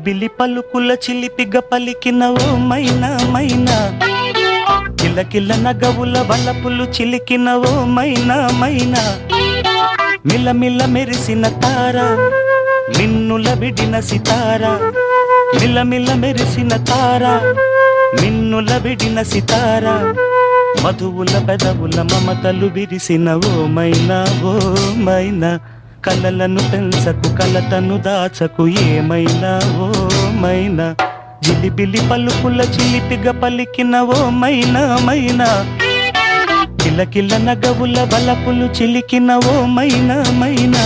జిలిబిలి పలుకుల చిలిపిగ పలికిన ఓ మైనా మైనా, కిలకిల నగవుల వలపులు చిలికిన ఓ మైనా మైనా, మిలమిల మెరిసిన తార మిన్నుల విడిన సితార, మిలమిల మెరిసిన తార మిన్నుల విడిన సితార, మధువుల పెదవుల మమతలు విరిసిన ఓ మైనా ఓ మైనా, కలలను పెంచకు కలతను దాచకు ఏమైనా ఓ మైనా, జిలిబిలి పలుకుల చిలిపిగ పలికిన ఓ మైనా మైనా, కిలకిల నగవుల బలపులు చిలికిన ఓ మైనా మైనా.